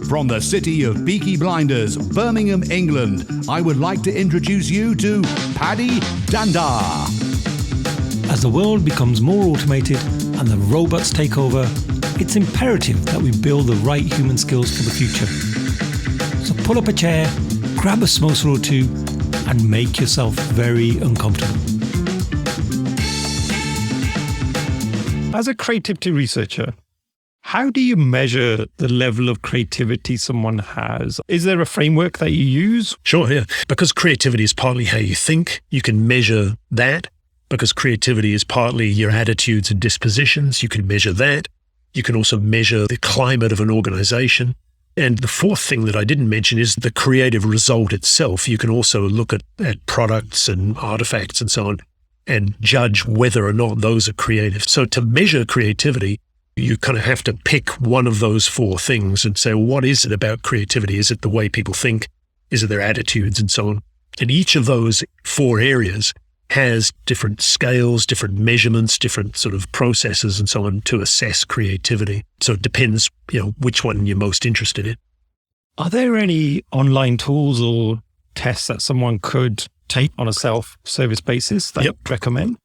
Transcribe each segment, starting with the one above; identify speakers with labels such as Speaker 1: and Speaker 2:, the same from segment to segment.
Speaker 1: From the city of Peaky Blinders, Birmingham, England, I would like to introduce you to Paddy Dandar.
Speaker 2: As the world becomes more automated and the robots take over, it's imperative that we build the right human skills for the future. So pull up a chair, grab a samosa or two, and make yourself very uncomfortable. As a creativity researcher, how do you measure the level of creativity someone has? Is there a framework that you use?
Speaker 3: Sure, yeah. Because creativity is partly how you think, you can measure that. Because creativity is partly your attitudes and dispositions, you can measure that. You can also measure the climate of an organization. And the fourth thing that I didn't mention is the creative result itself. You can also look at products and artifacts and so on and judge whether or not those are creative. So to measure creativity, you kind of have to pick one of those four things and say, well, what is it about creativity? Is it the way people think? Is it their attitudes and so on? And each of those four areas has different scales, different measurements, different sort of processes and so on to assess creativity. So it depends, which one you're most interested in.
Speaker 2: Are there any online tools or tests that someone could take on a self-service basis that you'd recommend?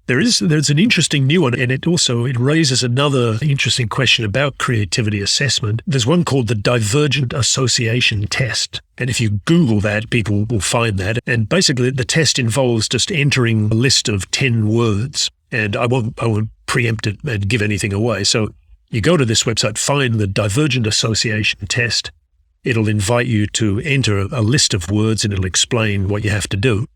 Speaker 3: There's an interesting new one, and it raises another interesting question about creativity assessment. There's one called the divergent association test. And if you Google that, people will find that. And basically the test involves just entering a list of 10 words. And I won't preempt it and give anything away. So you go to this website, find the divergent association test. It'll invite you to enter a list of words and it'll explain what you have to do.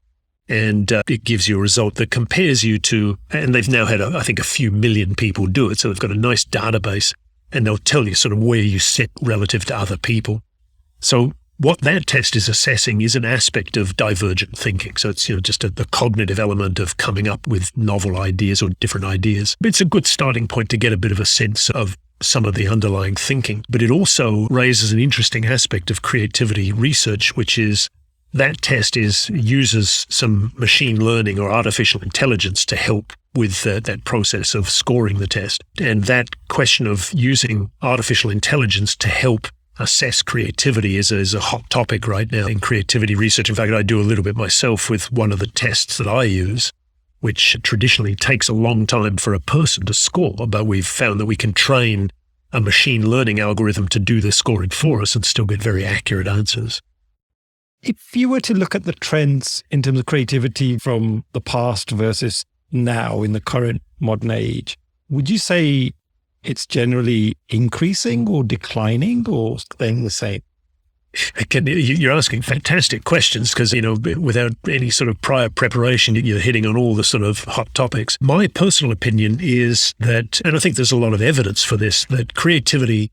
Speaker 3: And it gives you a result that compares you to, and they've now had, I think, a few million people do it. So they've got a nice database and they'll tell you sort of where you sit relative to other people. So what that test is assessing is an aspect of divergent thinking. So it's, just the cognitive element of coming up with novel ideas or different ideas. It's a good starting point to get a bit of a sense of some of the underlying thinking. But it also raises an interesting aspect of creativity research, which is that test uses some machine learning or artificial intelligence to help with that process of scoring the test. And that question of using artificial intelligence to help assess creativity is a hot topic right now in creativity research. In fact, I do a little bit myself with one of the tests that I use, which traditionally takes a long time for a person to score, but we've found that we can train a machine learning algorithm to do the scoring for us and still get very accurate answers.
Speaker 2: If you were to look at the trends in terms of creativity from the past versus now in the current modern age, would you say it's generally increasing or declining or staying the same?
Speaker 3: Again, you're asking fantastic questions because, without any sort of prior preparation, you're hitting on all the sort of hot topics. My personal opinion is that, and I think there's a lot of evidence for this, that creativity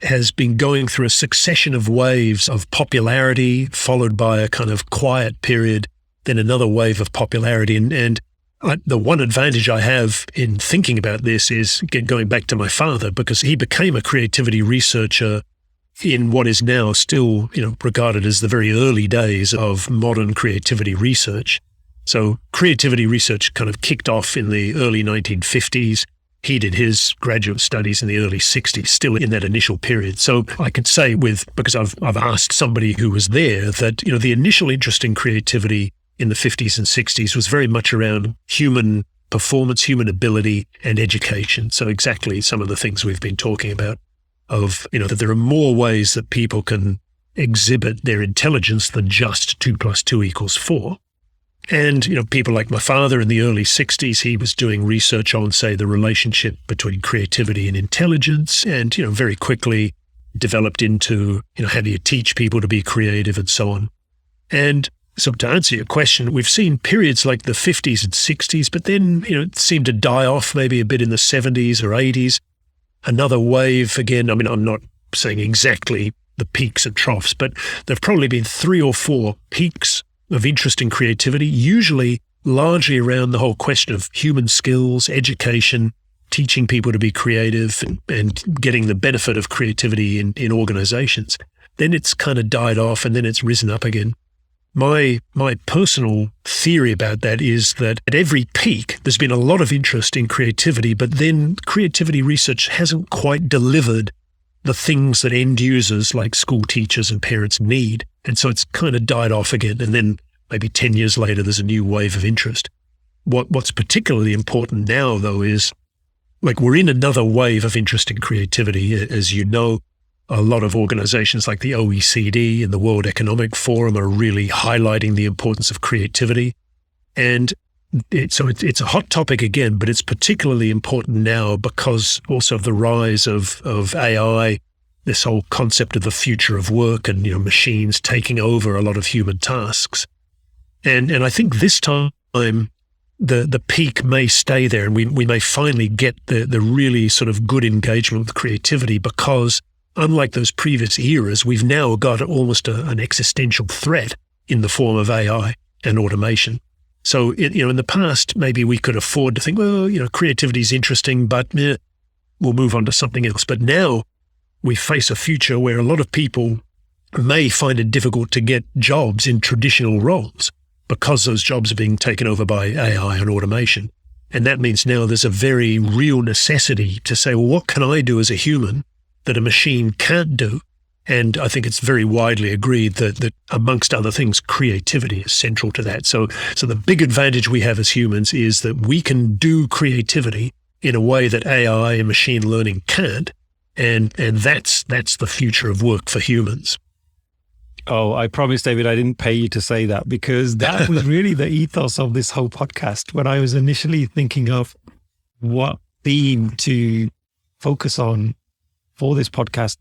Speaker 3: has been going through a succession of waves of popularity, followed by a kind of quiet period, then another wave of popularity. And the one advantage I have in thinking about this is, again, going back to my father, because he became a creativity researcher in what is now still, regarded as the very early days of modern creativity research. So creativity research kind of kicked off in the early 1950s. He did his graduate studies in the early 60s, still in that initial period. So I could say because I've asked somebody who was there that, the initial interest in creativity in the 50s and 60s was very much around human performance, human ability, and education. So exactly some of the things we've been talking about of, that there are more ways that people can exhibit their intelligence than just 2 + 2 = 4. And, people like my father in the early 60s, he was doing research on, say, the relationship between creativity and intelligence and, very quickly developed into, how do you teach people to be creative and so on. And so to answer your question, we've seen periods like the 50s and 60s, but then, it seemed to die off maybe a bit in the 70s or 80s. Another wave again, I'm not saying exactly the peaks and troughs, but there've probably been 3 or 4 peaks of interest in creativity, usually largely around the whole question of human skills, education, teaching people to be creative and getting the benefit of creativity in organizations. Then it's kind of died off and then it's risen up again. My personal theory about that is that at every peak, there's been a lot of interest in creativity, but then creativity research hasn't quite delivered the things that end users like school teachers and parents need. And so it's kind of died off again. And then maybe 10 years later, there's a new wave of interest. What's particularly important now, though, is like we're in another wave of interest in creativity. As you know, a lot of organizations like the OECD and the World Economic Forum are really highlighting the importance of creativity. And it's a hot topic again, but it's particularly important now because also of the rise of AI, this whole concept of the future of work and, machines taking over a lot of human tasks. And I think this time the peak may stay there, and we may finally get the really sort of good engagement with creativity because unlike those previous eras, we've now got almost an existential threat in the form of AI and automation. So, in the past, maybe we could afford to think, well, creativity is interesting, but we'll move on to something else. But now we face a future where a lot of people may find it difficult to get jobs in traditional roles because those jobs are being taken over by AI and automation. And that means now there's a very real necessity to say, well, what can I do as a human that a machine can't do? And I think it's very widely agreed that amongst other things, creativity is central to that. So the big advantage we have as humans is that we can do creativity in a way that AI and machine learning can't. And that's the future of work for humans.
Speaker 2: Oh, I promise, David, I didn't pay you to say that because that was really the ethos of this whole podcast. When I was initially thinking of what theme to focus on for this podcast,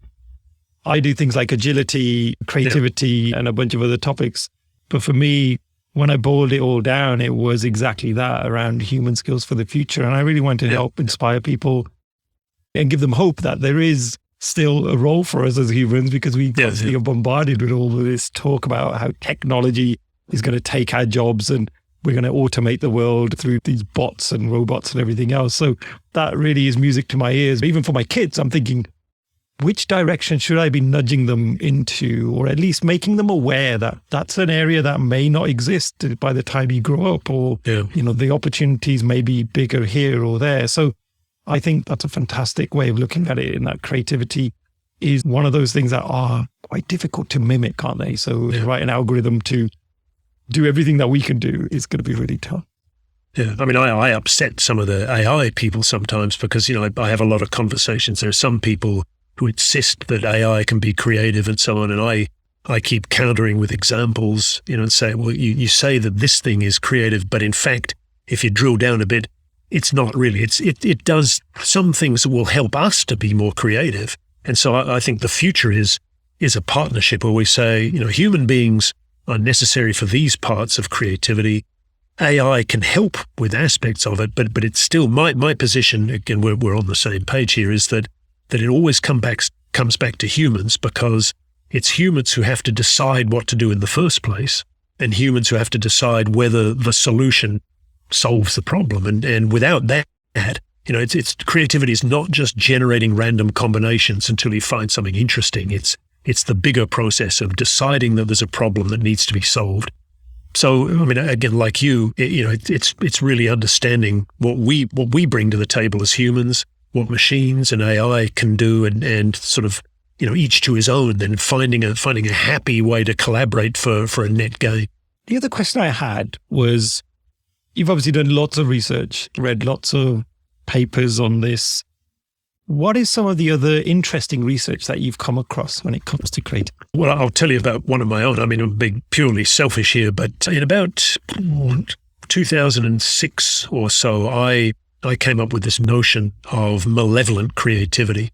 Speaker 2: I do things like agility, creativity, and a bunch of other topics. But for me, when I boiled it all down, it was exactly that around human skills for the future. And I really want to help inspire people and give them hope that there is still a role for us as humans, because we constantly are bombarded with all of this talk about how technology is going to take our jobs and we're going to automate the world through these bots and robots and everything else. So that really is music to my ears. Even for my kids, I'm thinking, which direction should I be nudging them into, or at least making them aware that that's an area that may not exist by the time you grow up, or, the opportunities may be bigger here or there. So I think that's a fantastic way of looking at it, in that creativity is one of those things that are quite difficult to mimic, aren't they? So to write an algorithm to do everything that we can do is going to be really tough.
Speaker 3: Yeah, I mean, I upset some of the AI people sometimes because, I have a lot of conversations. There are some people who insist that AI can be creative and so on. And I keep countering with examples, and say, well, you say that this thing is creative, but in fact, if you drill down a bit, it's not really. It does some things that will help us to be more creative. And so I think the future is a partnership where we say, human beings are necessary for these parts of creativity. AI can help with aspects of it, but it's still my position, again, we're on the same page here, is that it always comes back to humans, because it's humans who have to decide what to do in the first place, and humans who have to decide whether the solution solves the problem. And without that, it's creativity is not just generating random combinations until you find something interesting. It's the bigger process of deciding that there's a problem that needs to be solved. So, I mean, again, like you, it's really understanding what we bring to the table as humans, what machines and AI can do, and sort of, each to his own, then finding a happy way to collaborate for a net gain.
Speaker 2: The other question I had was, you've obviously done lots of research, read lots of papers on this. What is some of the other interesting research that you've come across when it comes to creativity?
Speaker 3: Well, I'll tell you about one of my own. I mean, I'm being purely selfish here, but in about 2006 or so, I came up with this notion of malevolent creativity.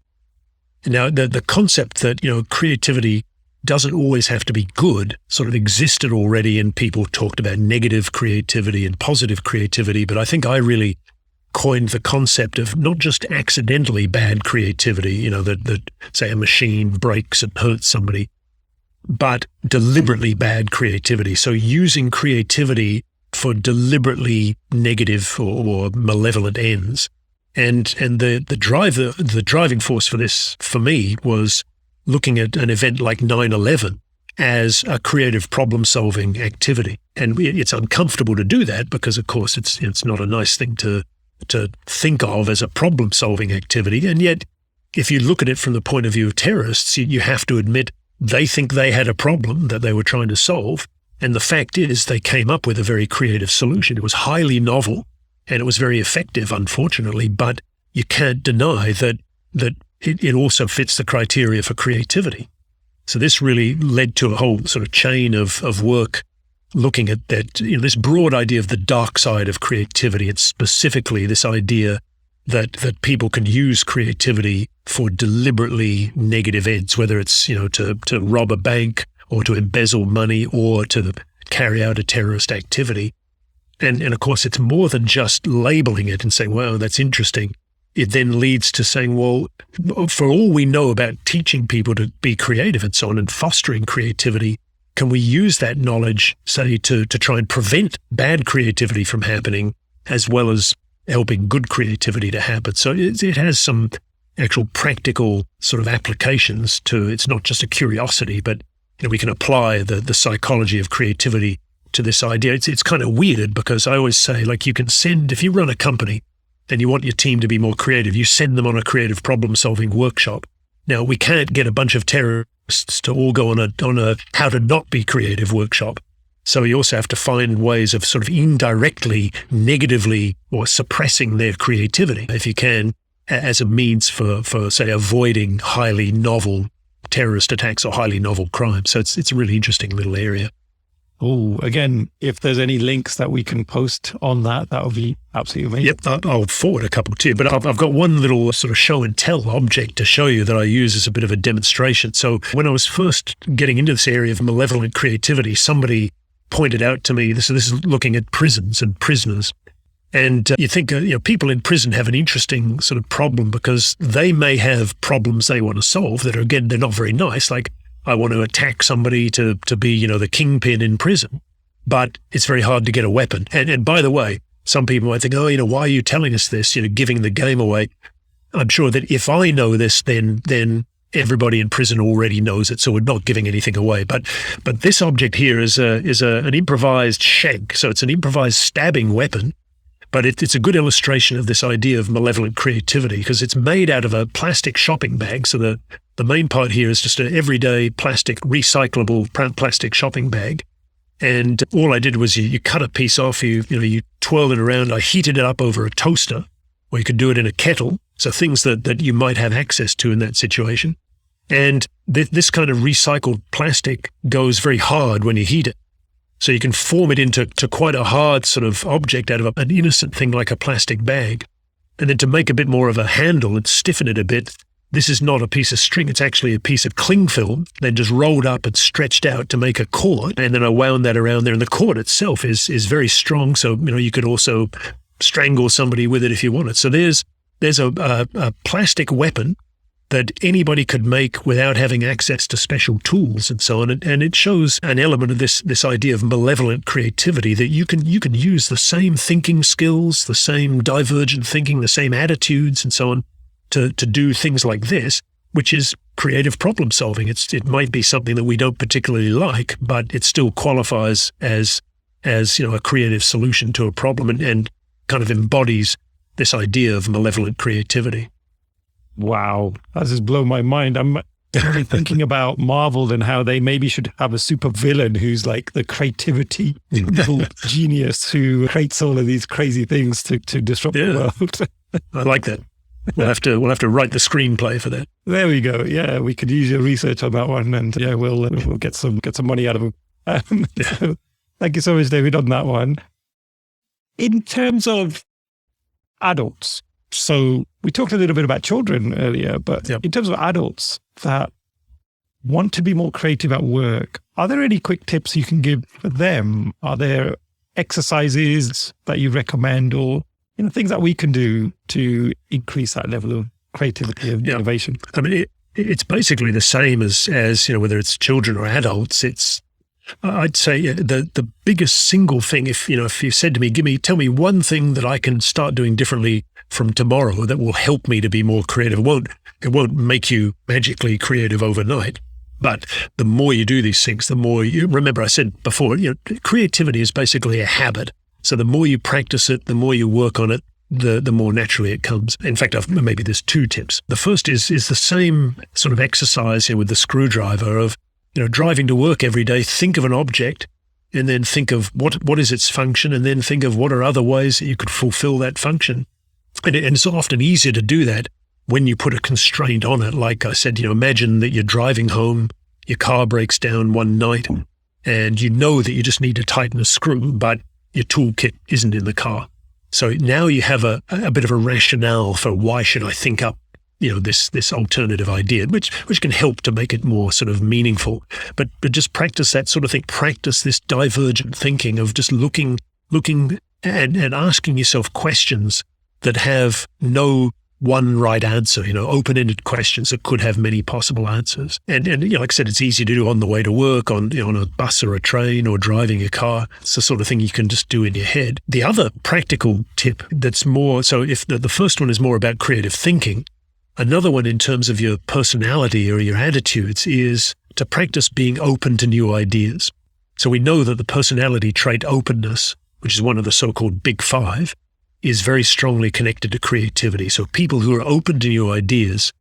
Speaker 3: Now, the concept that, creativity doesn't always have to be good sort of existed already, and people talked about negative creativity and positive creativity. But I think I really coined the concept of not just accidentally bad creativity, that say a machine breaks and hurts somebody, but deliberately bad creativity. So using creativity for deliberately negative or malevolent ends. And the driving force for this, for me, was looking at an event like 9/11 as a creative problem-solving activity. And it's uncomfortable to do that because, of course, it's not a nice thing to think of as a problem-solving activity. And yet, if you look at it from the point of view of terrorists, you have to admit they think they had a problem that they were trying to solve. And the fact is they came up with a very creative solution. It was highly novel and it was very effective, unfortunately, but you can't deny that it also fits the criteria for creativity. So this really led to a whole sort of chain of work looking at that, this broad idea of the dark side of creativity. It's specifically this idea that people can use creativity for deliberately negative ends, whether it's, to rob a bank or to embezzle money or to carry out a terrorist activity. And of course, it's more than just labeling it and saying, wow, that's interesting. It then leads to saying, well, for all we know about teaching people to be creative and so on and fostering creativity, can we use that knowledge, say, to try and prevent bad creativity from happening, as well as helping good creativity to happen? So it has some actual practical sort of applications to, it's not just a curiosity, but we can apply the psychology of creativity to this idea. It's kind of weird because I always say, like, you can send, if you run a company and you want your team to be more creative, you send them on a creative problem-solving workshop. Now, we can't get a bunch of terrorists to all go on a how to not be creative workshop. So you also have to find ways of sort of indirectly, negatively, or suppressing their creativity, if you can, as a means for say, avoiding highly novel terrorist attacks or highly novel crimes. So it's a really interesting little area.
Speaker 2: Oh, again, if there's any links that we can post on that would be absolutely amazing.
Speaker 3: Yep, I'll forward a couple too. But I've got one little sort of show and tell object to show you that I use as a bit of a demonstration. So when I was first getting into this area of malevolent creativity, somebody pointed out to me, this is looking at prisons and prisoners. And you think, people in prison have an interesting sort of problem because they may have problems they want to solve that are, again, they're not very nice. Like, I want to attack somebody to be, the kingpin in prison, but it's very hard to get a weapon. And by the way, some people might think, why are you telling us this, giving the game away? I'm sure that if I know this, then everybody in prison already knows it, so we're not giving anything away. But this object here is an improvised shank. So it's an improvised stabbing weapon, but it's a good illustration of this idea of malevolent creativity because it's made out of a plastic shopping bag. So the main part here is just an everyday plastic, recyclable plastic shopping bag. And all I did was you cut a piece off, you twirl it around. I heated it up over a toaster, or you could do it in a kettle. So things that you might have access to in that situation. And this kind of recycled plastic goes very hard when you heat it. So you can form it into quite a hard sort of object out of an innocent thing like a plastic bag. And then to make a bit more of a handle and stiffen it a bit, this is not a piece of string, it's actually a piece of cling film, then just rolled up and stretched out to make a cord. And then I wound that around there. And the cord itself is very strong. So, you could also strangle somebody with it if you wanted. So there's a plastic weapon that anybody could make without having access to special tools and so on. And it shows an element of this idea of malevolent creativity, that you can use the same thinking skills, the same divergent thinking, the same attitudes and so on to do things like this, which is creative problem solving. It might be something that we don't particularly like, but it still qualifies as a creative solution to a problem and kind of embodies this idea of malevolent creativity.
Speaker 2: Wow, that just blown my mind. I'm really thinking about Marvel and how they maybe should have a super villain who's like the creativity genius who creates all of these crazy things to disrupt the world.
Speaker 3: I like that. We'll have to write the screenplay for that.
Speaker 2: There we go. Yeah, we could use your research on that one, and we'll get some money out of them. So, thank you so much, David, on that one. In terms of adults, so we talked a little bit about children earlier, but in terms of adults that want to be more creative at work, are there any quick tips you can give for them? Are there exercises that you recommend, or things that we can do to increase that level of creativity and innovation?
Speaker 3: I mean, it's basically the same as whether it's children or adults. I'd say the biggest single thing, if you said to me, tell me one thing that I can start doing differently from tomorrow that will help me to be more creative. It won't make you magically creative overnight, but the more you do these things, the more you remember. I said before, creativity is basically a habit. So the more you practice it, the more you work on it, the more naturally it comes. In fact, maybe there's two tips. The first is the same sort of exercise here with the screwdriver of, driving to work every day. Think of an object and then think of what is its function, and then think of what are other ways that you could fulfill that function. And it's often easier to do that when you put a constraint on it. Like I said, imagine that you're driving home, your car breaks down one night, and you know that you just need to tighten a screw, but your toolkit isn't in the car. So now you have a bit of a rationale for why should I think up, this alternative idea, which can help to make it more sort of meaningful. But just practice that sort of thing. Practice this divergent thinking of just looking and asking yourself questions that have no one right answer, open-ended questions that could have many possible answers. And like I said, it's easy to do on the way to work, on a bus or a train or driving a car. It's the sort of thing you can just do in your head. The other practical tip that's more, so if the first one is more about creative thinking, another one in terms of your personality or your attitudes is to practice being open to new ideas. So we know that the personality trait openness, which is one of the so-called big five, is very strongly connected to creativity. So people who are open to new ideas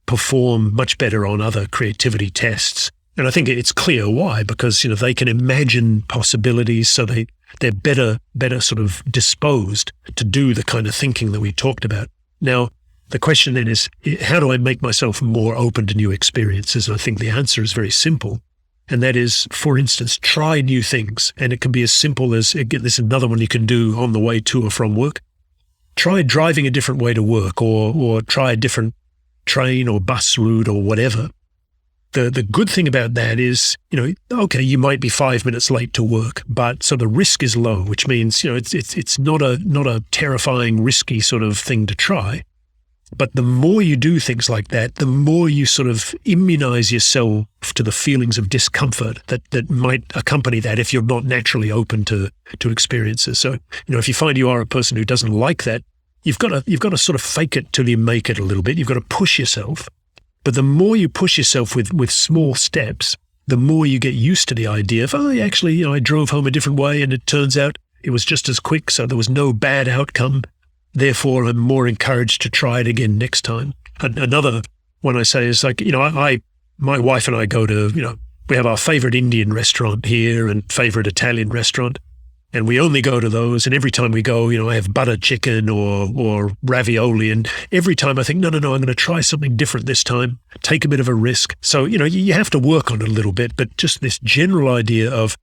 Speaker 3: perform much better on other creativity tests. And I think it's clear why, because, they can imagine possibilities, so they're better sort of disposed to do the kind of thinking that we talked about. Now, the question then is, how do I make myself more open to new experiences? And I think the answer is very simple. And that is, for instance, try new things. And it can be as simple as, again, this is another one you can do on the way to or from work. Try driving a different way to work, or try a different train or bus route or whatever. The good thing about that is, okay, you might be 5 minutes late to work, but so the risk is low, which means, it's not a terrifying, risky sort of thing to try. But the more you do things like that, the more you sort of immunize yourself to the feelings of discomfort that might accompany that if you're not naturally open to experiences. So, if you find you are a person who doesn't like that, you've got to sort of fake it till you make it a little bit. You've got to push yourself. But the more you push yourself with small steps, the more you get used to the idea of, actually, I drove home a different way and it turns out it was just as quick, so there was no bad outcome. Therefore, I'm more encouraged to try it again next time. Another one I say is like, my wife and I go to, we have our favorite Indian restaurant here and favorite Italian restaurant, and we only go to those. And every time we go, I have butter chicken or ravioli. And every time I think, no, I'm going to try something different this time, take a bit of a risk. So, you have to work on it a little bit, but just this general idea of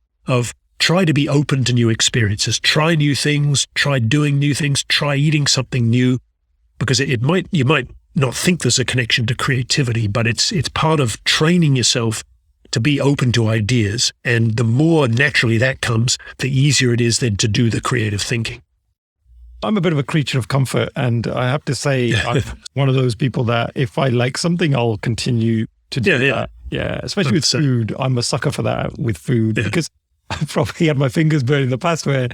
Speaker 3: try to be open to new experiences, try new things, try doing new things, try eating something new, because you might not think there's a connection to creativity, but it's part of training yourself to be open to ideas. And the more naturally that comes, the easier it is then to do the creative thinking.
Speaker 4: I'm a bit of a creature of comfort, and I have to say I'm one of those people that if I like something, I'll continue to do that. Yeah, especially with food. I'm a sucker for that with food, because I've probably had my fingers burned in the past where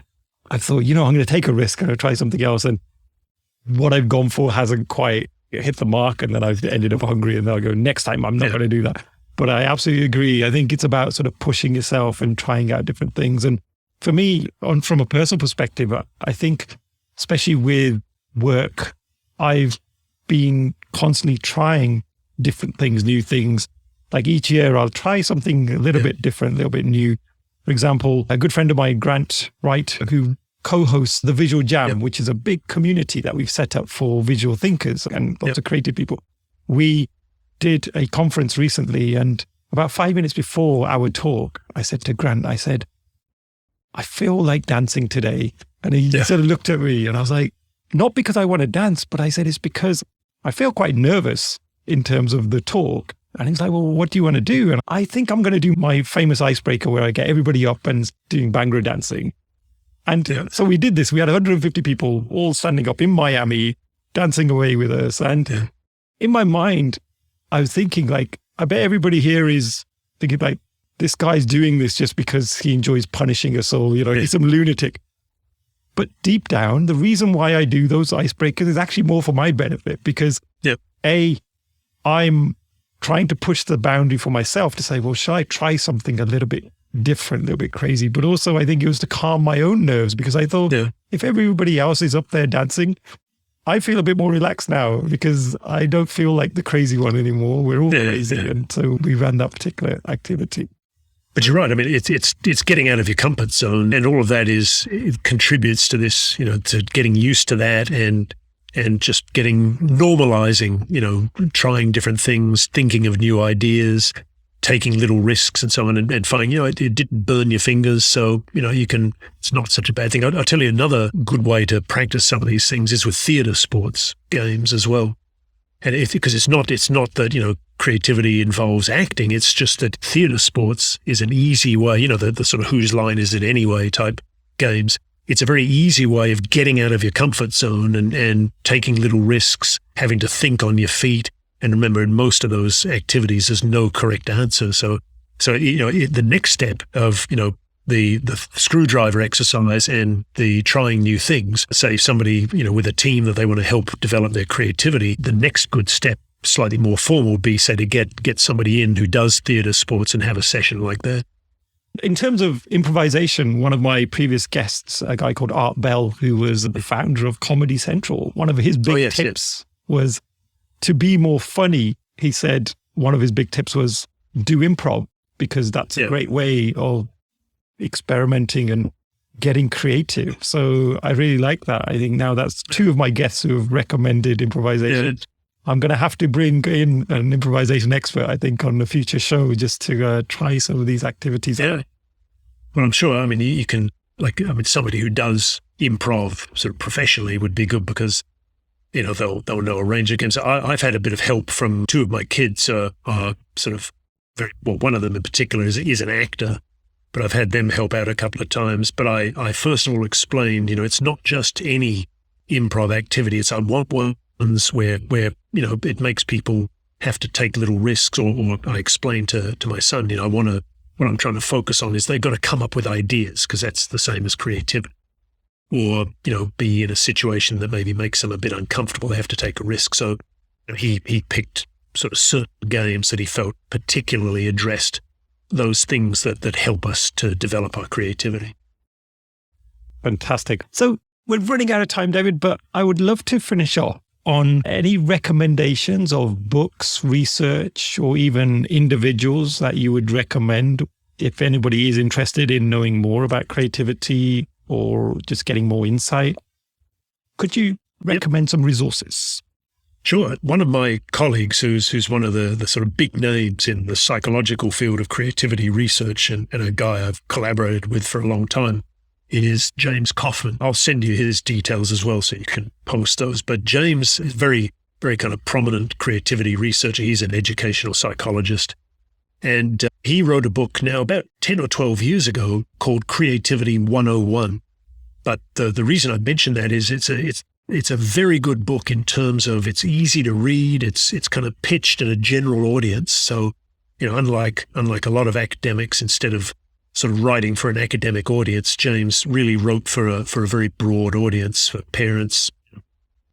Speaker 4: I thought, I'm going to take a risk, I'm going to try something else. And what I've gone for hasn't quite hit the mark. And then I've ended up hungry, and then I'll go, next time I'm not going to do that. But I absolutely agree. I think it's about sort of pushing yourself and trying out different things. And for me, from a personal perspective, I think, especially with work, I've been constantly trying different things, new things. Like each year I'll try something a little bit different, a little bit new. For example, a good friend of mine, Grant Wright, who co-hosts the Visual Jam, which is a big community that we've set up for visual thinkers and lots of creative people. We did a conference recently, and about 5 minutes before our talk, I said to Grant, I feel like dancing today. And he sort of looked at me, and I was like, not because I want to dance, but I said, it's because I feel quite nervous in terms of the talk. And he's like, well, what do you want to do? And I think I'm going to do my famous icebreaker where I get everybody up and doing Bhangra dancing. And so we did this. We had 150 people all standing up in Miami, dancing away with us. And in my mind, I was thinking like, I bet everybody here is thinking like, this guy's doing this just because he enjoys punishing us all, he's some lunatic. But deep down, the reason why I do those icebreakers is actually more for my benefit, because I'm trying to push the boundary for myself to say, well, shall I try something a little bit different, a little bit crazy? But also I think it was to calm my own nerves, because I thought if everybody else is up there dancing, I feel a bit more relaxed now because I don't feel like the crazy one anymore. We're all crazy. And so we ran that particular activity.
Speaker 3: But you're right. I mean, it's getting out of your comfort zone, and all of that it contributes to this, to getting used to that and just normalizing, trying different things, thinking of new ideas, taking little risks and so on, and finding, it didn't burn your fingers. So, it's not such a bad thing. I'll tell you another good way to practice some of these things is with theatre sports games as well. And because it's not that, creativity involves acting. It's just that theatre sports is an easy way, the sort of whose line is it anyway type games. It's a very easy way of getting out of your comfort zone and taking little risks, having to think on your feet. And remember, in most of those activities, there's no correct answer. So the next step of, the screwdriver exercise and the trying new things, say somebody, with a team that they want to help develop their creativity, the next good step, slightly more formal, would be, say, to get somebody in who does theatre sports and have a session like that.
Speaker 4: In terms of improvisation, one of my previous guests, a guy called Art Bell, who was the founder of Comedy Central, one of his big tips was to be more funny. He said one of his big tips was do improv, because that's a great way of experimenting and getting creative. So I really like that. I think now that's two of my guests who have recommended improvisation. I'm going to have to bring in an improvisation expert, I think, on a future show just to try some of these activities.
Speaker 3: Yeah. Well, I'm sure, you can, somebody who does improv sort of professionally would be good because, they'll know a range of games. I've had a bit of help from two of my kids, are sort of one of them in particular is an actor, but I've had them help out a couple of times. But I first of all explained, it's not just any improv activity. It's I want ones where it makes people have to take little risks, or I explained to my son, what I'm trying to focus on is they've got to come up with ideas, because that's the same as creativity. Or, be in a situation that maybe makes them a bit uncomfortable. They have to take a risk. So he picked sort of certain games that he felt particularly addressed those things that help us to develop our creativity.
Speaker 4: Fantastic. So we're running out of time, David, but I would love to finish off on any recommendations of books, research, or even individuals that you would recommend if anybody is interested in knowing more about creativity or just getting more insight. Could you recommend some resources?
Speaker 3: Sure. One of my colleagues who's one of the sort of big names in the psychological field of creativity research and a guy I've collaborated with for a long time is James Kaufman. I'll send you his details as well so you can post those. But James is very, very kind of prominent creativity researcher. He's an educational psychologist. And he wrote a book now about 10 or 12 years ago called Creativity 101. But the reason I mention that is it's a very good book in terms of it's easy to read. It's kind of pitched at a general audience. So, unlike a lot of academics, instead of sort of writing for an academic audience, James really wrote for a very broad audience, for parents,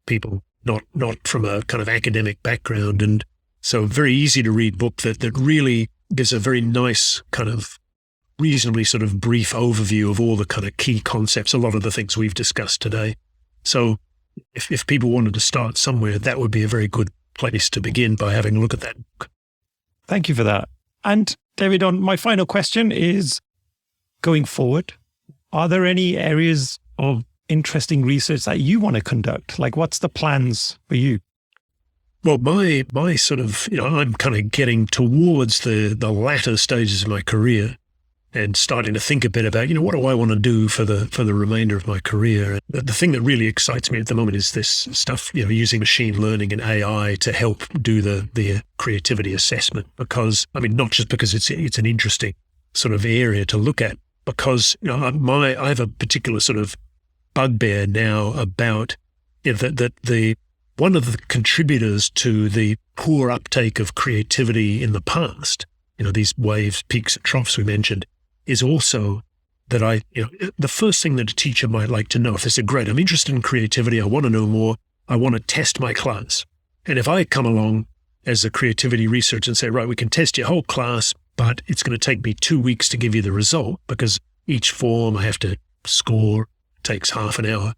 Speaker 3: people not from a kind of academic background. And so a very easy to read book that really gives a very nice kind of reasonably sort of brief overview of all the kind of key concepts, a lot of the things we've discussed today. So if people wanted to start somewhere, that would be a very good place to begin, by having a look at that book.
Speaker 4: Thank you for that. And David, on my final question is, going forward, are there any areas of interesting research that you want to conduct? Like, what's the plans for you?
Speaker 3: Well, my sort of, I'm kind of getting towards the latter stages of my career and starting to think a bit about, what do I want to do for the remainder of my career? And the thing that really excites me at the moment is this stuff, using machine learning and AI to help do the creativity assessment. Because, not just because it's an interesting sort of area to look at, because I have a particular sort of bugbear now about that one of the contributors to the poor uptake of creativity in the past, these waves, peaks, and troughs we mentioned, is also that the first thing that a teacher might like to know, if they say, great, I'm interested in creativity, I want to know more, I want to test my class. And if I come along as a creativity researcher and say, right, we can test your whole class, but it's going to take me 2 weeks to give you the result because each form I have to score, takes half an hour.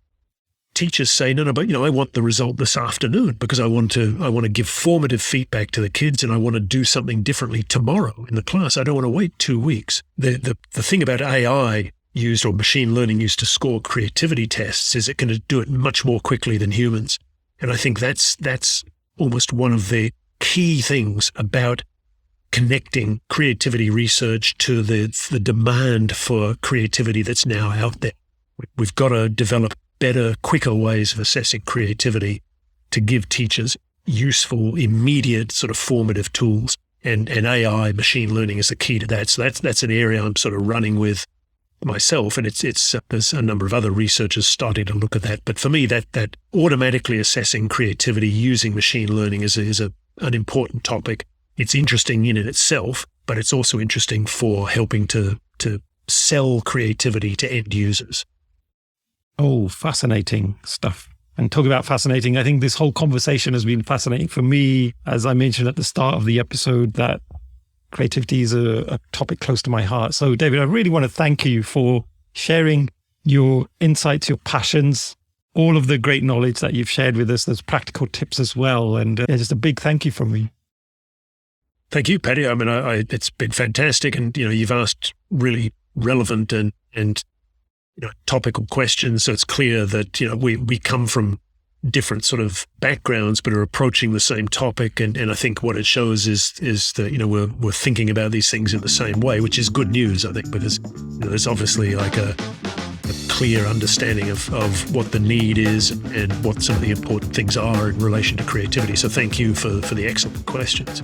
Speaker 3: teachers say, no, but I want the result this afternoon because I want to give formative feedback to the kids, and I want to do something differently tomorrow in the class. I don't want to wait 2 weeks. The thing about AI used, or machine learning used to score creativity tests, is it can do it much more quickly than humans. And I think that's almost one of the key things about connecting creativity research to the demand for creativity that's now out there. We've got to develop better, quicker ways of assessing creativity to give teachers useful, immediate sort of formative tools. And AI, machine learning, is the key to that. So that's an area I'm sort of running with myself, and it's there's a number of other researchers starting to look at that. But for me, that automatically assessing creativity using machine learning is an important topic. It's interesting in itself, but it's also interesting for helping to sell creativity to end users.
Speaker 4: Oh, fascinating stuff. And talk about fascinating, I think this whole conversation has been fascinating for me. As I mentioned at the start of the episode, that creativity is a topic close to my heart. So, David, I really want to thank you for sharing your insights, your passions, all of the great knowledge that you've shared with us. There's practical tips as well. And just a big thank you from me.
Speaker 3: Thank you, Paddy. I mean, it's been fantastic. And, you've asked really relevant and topical questions. So it's clear that, we come from different sort of backgrounds, but are approaching the same topic. And I think what it shows is that, we're thinking about these things in the same way, which is good news, I think, because there's obviously like a clear understanding of what the need is and what some of the important things are in relation to creativity. So thank you for the excellent questions.